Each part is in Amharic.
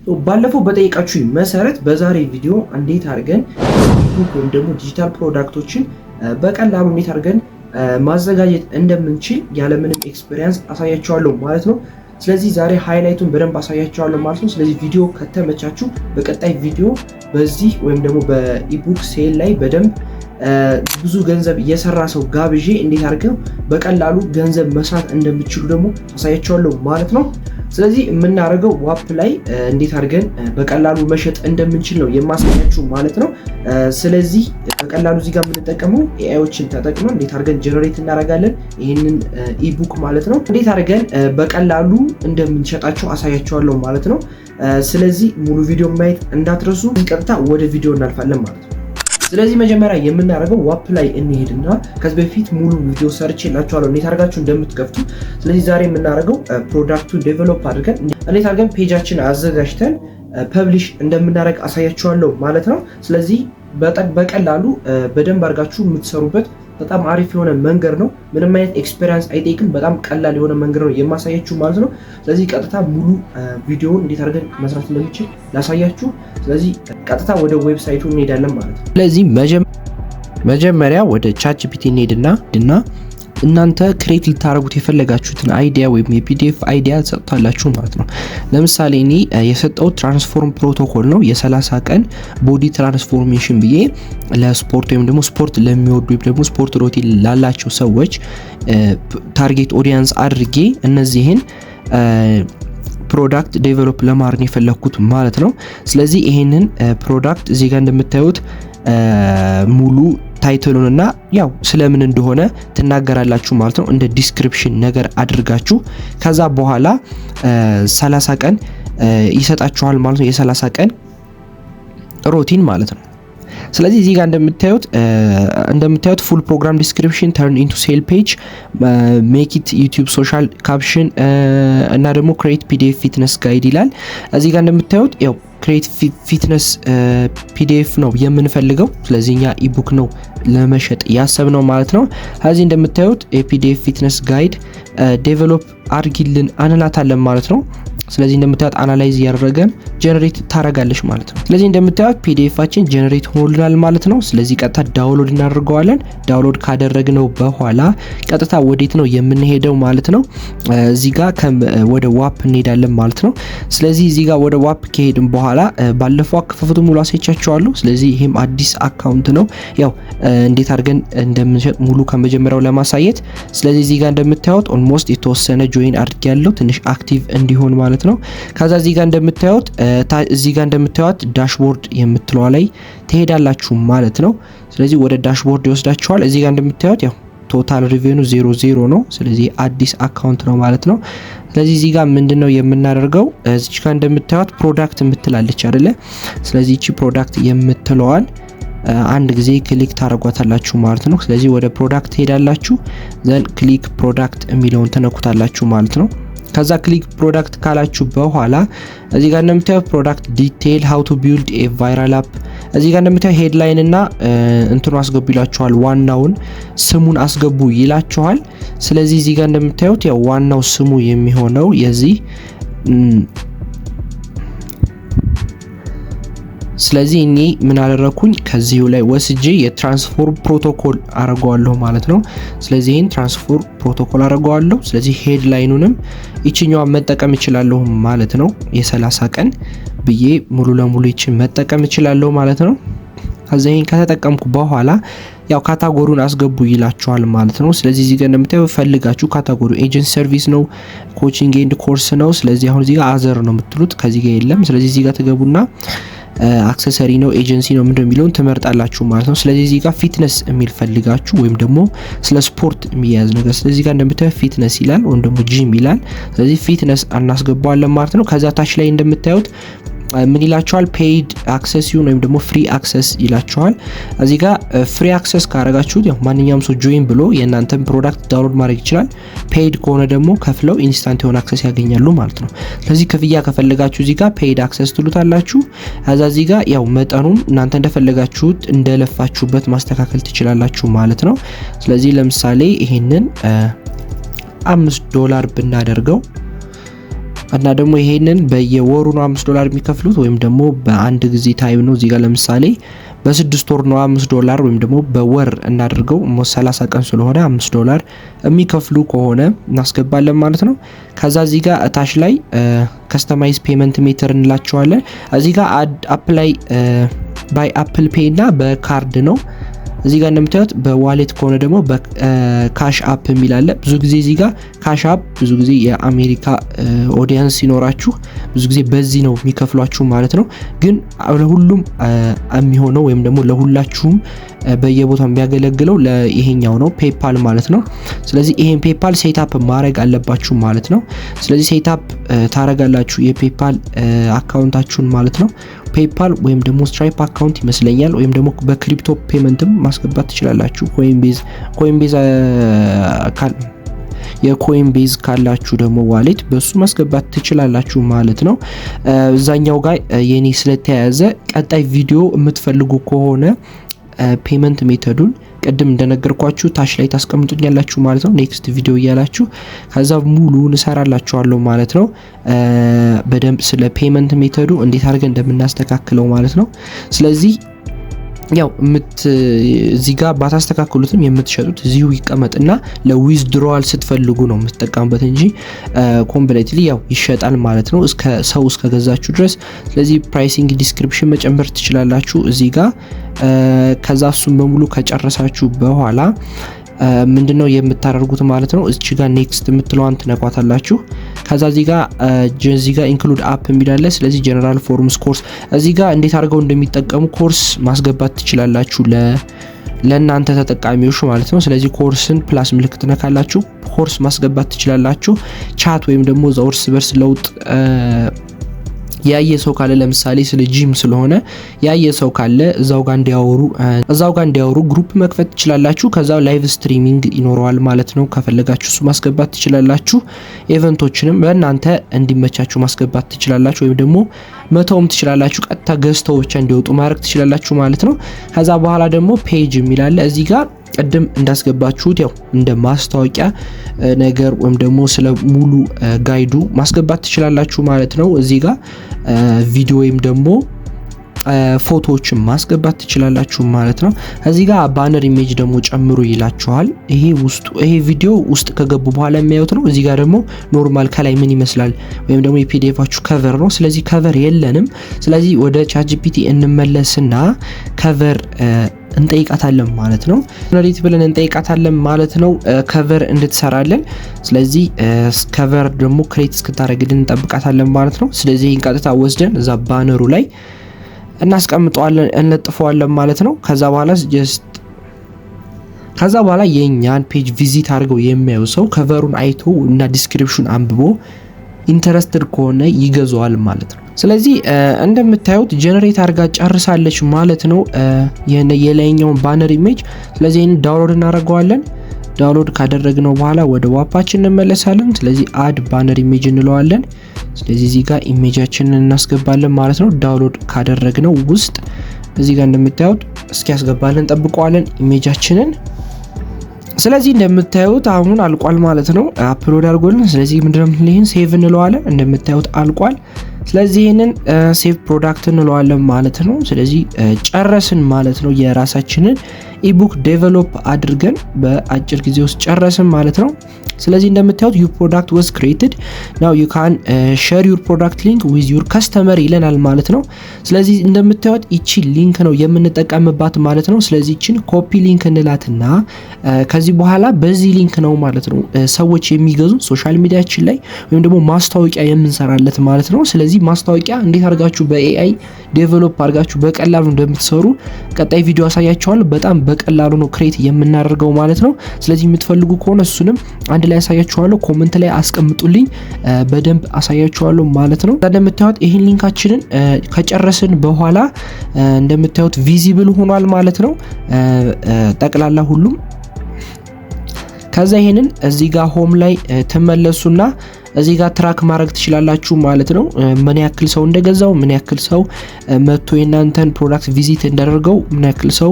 ባለፈው በጠይቃችሁ መሰረት በዛሬ ቪዲዮ እንዴት አድርገን ኢቡክ ወይም ደግሞ ዲጂታል ፕሮዳክቶችን በቀላሉ እንዴት አድርገን ማዘጋጀት እንደምንችል ያለምንም ኤክስፒሪየንስ አሳያችኋለሁ ማለት ነው። ስለዚህ ዛሬ ሃይላይቱን በደንብ አሳያችኋለሁ ማለት ነው። ስለዚህ ቪዲዮ ከተመቻችሁ በቀጣይ ቪዲዮ በዚህ ወይም ደግሞ በኢቡክ ሴል ላይ በደንብ ብዙ ገንዘብ እየሰራ ሰው ጋብዤ እንዴት አድርገው በቀላሉ ገንዘብ መስራት እንደምትችሉ ደግሞ አሳያችኋለሁ ማለት ነው። ስለዚህ የምናደርገው ዋፕ ላይ እንዴት አድርገን በቀላሉ መሸጥ እንደምንችል ነው የማሳያችሁ ማለት ነው። ስለዚህ በቀላሉ እዚህ ጋር የምንጠቀመው ኤአይዎችን ተጠቅመን እንዴት አድርገን ጀነሬት እናደርጋለን ይህንን ኢቡክ ማለት ነው። እንዴት አድርገን በቀላሉ እንደምንሸጣቸው አሳያችኋለሁ ማለት ነው። ስለዚህ ሙሉ ቪዲዮ ማየት እንዳትረሱ። ቀጥታ ወደ ቪዲዮ እናልፋለን ማለት ነው። ስለዚህ መጀመሪያ የምናደርገው ዋፕ ላይ እንሄድና ከዚህ በፊት ሙሉ ቪዲዮ ሰርቼላችኋለሁ እንዴት አድርጋችሁ እንደምትከፍቱ። ስለዚህ ዛሬ የምናደርገው ፕሮዳክቱን ዴቨሎፕ አድርገን እንዴት አድርገን ፔጃችን አዘጋጅተን ፐብሊሽ እንደምናደርግ አሳያችኋለሁ ማለት ነው። ስለዚህ በቀላሉ በደንብ አድርጋችሁ የምትሰሩበት በጣም አሪፍ የሆነ መንገድ ነው። ምንም አይነት ኤክስፒሪየንስ አይጠይቅም። በጣም ቀላል የሆነ መንገድ ነው የማሳያችሁ ማለት ነው። ስለዚህ ቀጥታ ሙሉ ቪዲዮውን እንዴት አድርገን መስራት እንደምንችል ላሳያችሁ። ስለዚህ ቀጥታ ወደ ዌብሳይቱ እንሄዳለን ማለት ነው። ስለዚህ መጀመሪያ ወደ ቻትጂፒቲ እንሄድና እናንተ ክሬት ልታደርጉት የፈለጋችሁትን አይዲያ ወይም የፒዲኤፍ አይዲያ ሰጥቷላችሁ ማለት ነው። ለምሳሌ እኔ የሰጠው ትራንስፎርም ፕሮቶኮል ነው የ30 ቀን ቦዲ ትራንስፎርሜሽን ብዬ ለስፖርት ወይም ደግሞ ስፖርት ለሚወዱ ወይም ደግሞ ስፖርት ሩቲን ላላቸው ሰዎች ታርጌት ኦዲየንስ አድርጌ እነዚህን ፕሮዳክት ዴቨሎፕ ለማድረግ የፈለኩት ማለት ነው። ስለዚህ ይሄንን ፕሮዳክት እዚህ ጋር እንደምታዩት ሙሉ ታይትሉንና ያው ስለምን እንደሆነ ትናገራላችሁ ማለት ነው። እንደ ዲስክሪፕሽን ነገር አድርጋችሁ ከዛ በኋላ 30 ቀን ይሰጣችኋል ማለት ነው። የ30 ቀን ሩቲን ማለት ነው። ስለዚህ እዚህ ጋር እንደምታዩት ፉል ፕሮግራም ዲስክሪፕሽን ተርን ኢንቱ ሴል ፔጅ ሜክ ኢት ዩቲዩብ ሶሻል ካፕሽን እና ደግሞ ክሬት ፒዲኤፍ ፊትነስ ጋይድ ይላል። እዚህ ጋር እንደምታዩት ያው ክሬት ፊትነስ ፒዲኤፍ ነው የምንፈልገው። ስለዚህ እኛ ኢቡክ ነው ለመሸጥ ያሰብነው ማለት ነው። እዚህ እንደምታዩት የፒዲኤፍ ፊትነስ ጋይድ ዴቨሎፕ አድርጊልን አንላታለን ማለት ነው። ስለዚህ እንደምታዩት አናላይዝ ያደረገን ጀነሬት ታረጋለች ማለት ነው። ስለዚህ እንደምታዩት ፒዲኤፋችን ጀነሬት ሆኖልናል ማለት ነው። ስለዚህ ቀጥታ ዳውንሎድ እናደርገዋለን። ዳውንሎድ ካደረግነው በኋላ ቀጥታ ወዴት ነው የምንሄደው ማለት ነው። እዚህ ጋር ወደ ዋፕ እንሄዳለን ማለት ነው። ስለዚህ እዚህ ጋር ወደ ዋፕ ከሄድን በኋላ ባለፈው አከፋፈቱ ሙሉ አሳይቻችኋለሁ። ስለዚህ ይሄም አዲስ አካውንት ነው ያው እንዴት አድርገን እንደምንሸጥ ሙሉ ከመጀመሪያው ለማሳየት። ስለዚህ እዚህ ጋር እንደምታዩት ኦልሞስት የተወሰነ ጆይን አድርጌያለሁ ትንሽ አክቲቭ እንዲሆን ማለት ነው። ከዛ እዚህ ጋር እንደምታዩት ዳሽቦርድ የምትለዋ ላይ ትሄዳላችሁ ማለት ነው። ስለዚህ ወደ ዳሽቦርድ ይወስዳችኋል። እዚህ ጋር እንደምታዩት ያው ቶታል ሪቬኑ 00 ነው። ስለዚህ አዲስ አካውንት ነው ማለት ነው። ስለዚህ እዚህ ጋር ምንድነው የምናደርገው እዚህ ጋር እንደምታዩት ፕሮዳክት የምትላለች አይደለ? ስለዚህ እቺ ፕሮዳክት የምትለዋን አንድ ጊዜ ክሊክ ታረጓታላችሁ ማለት ነው። ስለዚህ ወደ ፕሮዳክት ትሄዳላችሁ። ዘን ክሊክ ፕሮዳክት የሚለውን ተነኩታላችሁ ማለት ነው። ከዛ ክሊክ ፕሮዳክት ካላችሁ በኋላ እዚህ ጋር እንደምታዩት ፕሮዳክት ዲቴይል ሃው ቱ ቢልድ ኤ ቫይራል አፕ እዚህ ጋር እንደምታዩት ሄድላይን እና እንትኑ አስገቡ ይላችኋል። ዋናውን ስሙን አስገቡ ይላችኋል። ስለዚህ እዚህ ጋር እንደምታዩት ያው ዋናው ስሙ የሚሆነው የዚህ ስለዚህ እኔ ምን አደረኩኝ ከዚሁ ላይ ወስጄ የትራንስፎርም ፕሮቶኮል አረጋዋለሁ ማለት ነው። ስለዚህ ይሄን ትራንስፎርም ፕሮቶኮል አረጋዋለሁ። ስለዚህ ሄድላይኑንም እቺኛዋን መጠቀም እችላለሁ ማለት ነው። የ30 ቀን ብዬ ሙሉ ለሙሉ እቺን መጠቀም እችላለሁ ማለት ነው። ከዛ ይሄን ከተጠቀምኩ በኋላ ያው ካታጎሪውን አስገቡ ይላችኋል ማለት ነው። ስለዚህ እዚህ ጋር እንደምታዩት ፈልጋችሁ ካታጎሪ ኤጀንሲ ሰርቪስ ነው፣ ኮቺንግ ኤንድ ኮርስ ነው። ስለዚህ አሁን እዚህ ጋር አዘር ነው የምትሉት ከዚህ ጋር የለም። ስለዚህ እዚህ ጋር ትገቡና አክሰሰሪ ነው ኤጀንሲ ነው ምንድነው የሚለውን ትመርጣላችሁ ማለት ነው። ስለዚህ እዚህ ጋር ፊትነስ የሚል ፈልጋችሁ ወይም ደግሞ ስለ ስፖርት የሚያዝ ነገር ስለዚህ ጋር እንደምታዩት ፊትነስ ይላል ወይም ደግሞ ጂም ይላል። ስለዚህ ፊትነስ እናስገባዋለን ማለት ነው። ከዛ ታች ላይ እንደምታዩት ምን ይላችኋል ፔይድ አክሰስ ይሁን ወይም ደግሞ ፍሪ አክሰስ ይላችኋል። እዚህ ጋር ፍሪ አክሰስ ካረጋችሁት ያው ማንኛውም ሰው ጆይን ብሎ የእናንተን ፕሮዳክት ዳውንሎድ ማድረግ ይችላል። ፔይድ ከሆነ ደግሞ ከፍለው ኢንስታንት የሆነ አክሰስ ያገኛሉ ማለት ነው። ስለዚህ ክፍያ ከፈለጋችሁ እዚህ ጋር ፔይድ አክሰስ ትሉታላችሁ። ከዛ እዚህ ጋር ያው መጠኑን እናንተ እንደፈለጋችሁት እንደለፋችሁበት ማስተካከል ትችላላችሁ ማለት ነው። ስለዚህ ለምሳሌ ይሄንን $5 ብናደርገው እና ደግሞ ይሄንን በየወሩ ነው $5 የሚከፍሉት ወይም ደግሞ በአንድ ጊዜ ታይም ነው። እዚህ ጋር ለምሳሌ በ6 ወር ነው $5 ወይም ደግሞ በወር እናድርገው 30 ቀን ስለሆነ $5 የሚከፍሉ ከሆነ እናስገባለን ማለት ነው። ከዛ እዚህ ጋር እታች ላይ ከስተማይዝ ፔመንት ሜተር እንላቸዋለን። እዚህ ጋር አፕላይ ባይ አፕል ፔይ እና በካርድ ነው። እዚህ ጋር እንደምታዩት በዋሌት ከሆነ ደግሞ በካሽ አፕ የሚል አለ። ብዙ ጊዜ እዚህ ጋር ካሽ አፕ ብዙ ጊዜ የአሜሪካ ኦዲየንስ ሲኖራችሁ ብዙ ጊዜ በዚህ ነው የሚከፍሏችሁ ማለት ነው። ግን ለሁሉም የሚሆነው ወይም ደግሞ ለሁላችሁም በየቦታው የሚያገለግለው ለይሄኛው ነው ፔፓል ማለት ነው። ስለዚህ ይሄን ፔፓል ሴትአፕ ማድረግ አለባችሁ ማለት ነው። ስለዚህ ሴትአፕ ታረጋላችሁ የፔፓል አካውንታችሁን ማለት ነው። ፔፓል ወይም ደግሞ ስትራይፕ አካውንት ይመስለኛል ወይም ደግሞ በክሪፕቶ ፔመንትም ማስገባት ትችላላችሁ። የኮይንቤዝ ካላችሁ ደግሞ ዋሌት በሱ ማስገባት ትችላላችሁ ማለት ነው። እዛኛው ጋር የኔ ስለተያያዘ ቀጣይ ቪዲዮ የምትፈልጉ ከሆነ ፔመንት ሜተዱን ቅድም እንደነገርኳችሁ ታች ላይ ታስቀምጡኛላችሁ ማለት ነው። ኔክስት ቪዲዮ እያላችሁ ከዛ ሙሉ እንሰራላችኋለሁ ማለት ነው። በደንብ ስለ ፔመንት ሜተዱ እንዴት አድርገን እንደምናስተካክለው ማለት ነው። ስለዚህ ያው እዚህ ጋር ባታስተካክሉትም የምትሸጡት እዚሁ ይቀመጥና ለዊዝድሮዋል ስትፈልጉ ነው የምትጠቀሙበት እንጂ ኮምፕሊትሊ ያው ይሸጣል ማለት ነው እስከ ገዛችሁ ድረስ። ስለዚህ ፕራይሲንግ ዲስክሪፕሽን መጨመር ትችላላችሁ እዚህ ጋር። ከዛ እሱን በሙሉ ከጨረሳችሁ በኋላ ምንድነው የምታደርጉት ማለት ነው። እዚህ ጋር ኔክስት የምትለዋን ትነኳታላችሁ። ከዛ እዚህ ጋር ኢንክሉድ አፕ የሚላለ። ስለዚህ ጀነራል ፎርምስ ኮርስ እዚህ ጋር እንዴት አድርገው እንደሚጠቀሙ ኮርስ ማስገባት ትችላላችሁ ለእናንተ ተጠቃሚዎች ማለት ነው። ስለዚህ ኮርስን ፕላስ ምልክት ነካላችሁ ኮርስ ማስገባት ትችላላችሁ። ቻት ወይም ደግሞ እርስ በርስ ለውጥ ያየ ሰው ካለ ለምሳሌ ስለ ጂም ስለሆነ ያየ ሰው ካለ እዛው ጋር እንዲያወሩ ግሩፕ መክፈት ትችላላችሁ። ከዛው ላይቭ ስትሪሚንግ ይኖረዋል ማለት ነው። ከፈለጋችሁ እሱ ማስገባት ትችላላችሁ። ኢቨንቶችንም በእናንተ እንዲመቻችሁ ማስገባት ትችላላችሁ ወይም ደግሞ መተውም ትችላላችሁ። ቀጥታ ገዝተው ብቻ እንዲወጡ ማድረግ ትችላላችሁ ማለት ነው። ከዛ በኋላ ደግሞ ፔጅ የሚላለ እዚህ ጋር ቀደም እንዳስገባችሁት ያው እንደ ማስታወቂያ ነገር ወይም ደግሞ ስለ ሙሉ ጋይዱ ማስገባት ትችላላችሁ ማለት ነው። እዚህ ጋር ቪዲዮ ወይም ደግሞ ፎቶዎችን ማስገባት ትችላላችሁ ማለት ነው። እዚህ ጋር ባነር ኢሜጅ ደግሞ ጨምሩ ይላችኋል። ይሄ ቪዲዮ ውስጥ ከገቡ በኋላ የሚያዩት ነው። እዚህ ጋር ደግሞ ኖርማል ከላይ ምን ይመስላል ወይም ደግሞ የፒዲኤፋችሁ ከቨር ነው። ስለዚህ ከቨር የለንም። ስለዚህ ወደ ቻትጂፒቲ እንመለስና ከቨር እንጠይቃታለን ማለት ነው። ጀነሬት ብለን እንጠይቃታለን ማለት ነው ከቨር እንድትሰራለን። ስለዚህ ከቨር ደግሞ ክሬት እስክታደርግልን እንጠብቃታለን ማለት ነው። ስለዚህ ይሄን ቀጥታ ወስደን እዛ ባነሩ ላይ እናስቀምጠዋለን እንለጥፈዋለን ማለት ነው። ከዛ በኋላ የኛን ፔጅ ቪዚት አድርገው የሚያዩ ሰው ከቨሩን አይቶ እና ዲስክሪፕሽን አንብቦ ኢንተረስትድ ከሆነ ይገዛዋል ማለት ነው። ስለዚህ እንደምታዩት ጀነሬት አድርጋ ጨርሳለች ማለት ነው የላይኛውን ባነር ኢሜጅ። ስለዚህ ይሄን ዳውንሎድ እናደርገዋለን። ዳውንሎድ ካደረግነው በኋላ ወደ ዋፓችን እንመለሳለን። ስለዚህ አድ ባነር ኢሜጅ እንለዋለን። ስለዚህ እዚህ ጋር ኢሜጃችንን እናስገባለን ማለት ነው። ዳውንሎድ ካደረግነው ውስጥ እዚህ ጋር እንደምታዩት እስኪ ያስገባለን ጠብቀዋለን ኢሜጃችንን። ስለዚህ እንደምታዩት አሁን አልቋል ማለት ነው። አፕሎድ አድርጎልን። ስለዚህ ምንድነው ይሄን ሴቭ እንለዋለን። እንደምታዩት አልቋል። ስለዚህ ይሄንን ሴቭ ፕሮዳክት እንለዋለን ማለት ነው። ስለዚህ ጨረስን ማለት ነው። የራሳችንን ኢቡክ ዴቨሎፕ አድርገን በአጭር ጊዜ ውስጥ ጨረስን ማለት ነው። ስለዚህ እንደምታዩት ዩር ፕሮዳክት ዋዝ ክሬትድ ናው ዩ ካን ሼር ዩር ፕሮዳክት ሊንክ ዊዝ ዩር ከስተመር ይለናል ማለት ነው። ስለዚህ እንደምታዩት እቺ ሊንክ ነው የምንጠቀምባት ማለት ነው። ስለዚህ እቺን ኮፒ ሊንክ እንላትና ከዚህ በኋላ በዚህ ሊንክ ነው ማለት ነው ሰዎች የሚገዙ ሶሻል ሚዲያችን ላይ ወይም ደግሞ ማስታወቂያ የምንሰራለት ማለት ነው። ስለዚህ ማስታወቂያ እንዴት አድርጋችሁ በኤአይ ዴቨሎፕ አድርጋችሁ በቀላሉ እንደምትሰሩ ቀጣይ ቪዲዮ አሳያችኋለሁ። በጣም በቀላሉ ነው ክሬት የምናደርገው ማለት ነው። ስለዚህ የምትፈልጉ ከሆነ እሱንም አንድ ላይ አሳያችኋለሁ። ኮሜንት ላይ አስቀምጡልኝ፣ በደንብ አሳያችኋለሁ ማለት ነው። እንደምታዩት ይሄን ሊንካችንን ከጨረስን በኋላ እንደምታዩት ቪዚብል ሆኗል ማለት ነው ጠቅላላ ሁሉም። ከዛ ይሄንን እዚህ ጋር ሆም ላይ ተመለሱና እዚህ ጋር ትራክ ማድረግ ትችላላችሁ ማለት ነው። ምን ያክል ሰው እንደገዛው፣ ምን ያክል ሰው መጥቶ የናንተን ፕሮዳክት ቪዚት እንዳደረገው፣ ምን ያክል ሰው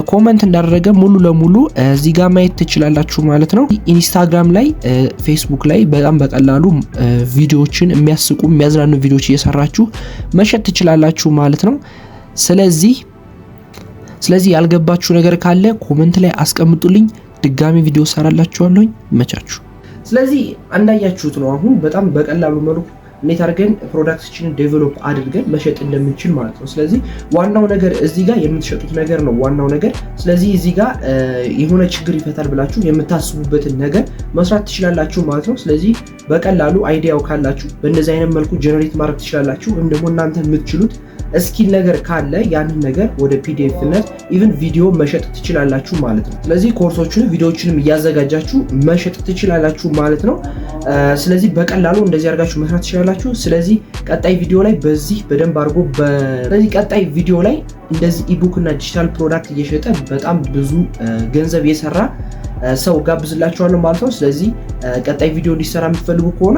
ኮመንት እንዳደረገ ሙሉ ለሙሉ እዚህ ጋር ማየት ትችላላችሁ ማለት ነው። ኢንስታግራም ላይ ፌስቡክ ላይ በጣም በቀላሉ ቪዲዮዎችን የሚያስቁ የሚያዝናኑ ቪዲዮዎች እየሰራችሁ መሸጥ ትችላላችሁ ማለት ነው። ስለዚህ ያልገባችሁ ነገር ካለ ኮመንት ላይ አስቀምጡልኝ፣ ድጋሚ ቪዲዮ ሰራላችኋለሁ። ይመቻችሁ። ስለዚህ እንዳያችሁት ነው አሁን በጣም በቀላሉ መልኩ እንዴት አድርገን ፕሮዳክታችንን ዴቨሎፕ አድርገን መሸጥ እንደምንችል ማለት ነው። ስለዚህ ዋናው ነገር እዚህ ጋር የምትሸጡት ነገር ነው ዋናው ነገር። ስለዚህ እዚህ ጋር የሆነ ችግር ይፈታል ብላችሁ የምታስቡበትን ነገር መስራት ትችላላችሁ ማለት ነው። ስለዚህ በቀላሉ አይዲያው ካላችሁ በእንደዚህ አይነት መልኩ ጀነሬት ማድረግ ትችላላችሁ። ወይም ደግሞ እናንተ የምትችሉት ስኪል ነገር ካለ ያንን ነገር ወደ ፒዲኤፍነት ኢቭን ቪዲዮ መሸጥ ትችላላችሁ ማለት ነው። ስለዚህ ኮርሶችን ቪዲዮዎችንም እያዘጋጃችሁ መሸጥ ትችላላችሁ ማለት ነው። ስለዚህ በቀላሉ እንደዚህ አድርጋችሁ መስራት ትችላላችሁ። ስለዚህ ቀጣይ ቪዲዮ ላይ በዚህ በደንብ አድርጎ ስለዚህ ቀጣይ ቪዲዮ ላይ እንደዚህ ኢቡክ እና ዲጂታል ፕሮዳክት እየሸጠ በጣም ብዙ ገንዘብ የሰራ ሰው ጋብዝላችኋለሁ ማለት ነው። ስለዚህ ቀጣይ ቪዲዮ እንዲሰራ የምትፈልጉ ከሆነ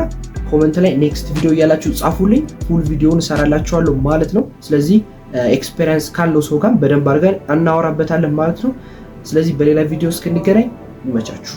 ኮመንት ላይ ኔክስት ቪዲዮ እያላችሁ ጻፉልኝ፣ ፉል ቪዲዮውን እሰራላችኋለሁ ማለት ነው። ስለዚህ ኤክስፔሪየንስ ካለው ሰው ጋር በደንብ አድርገን እናወራበታለን ማለት ነው። ስለዚህ በሌላ ቪዲዮ እስክንገናኝ ይመቻችሁ።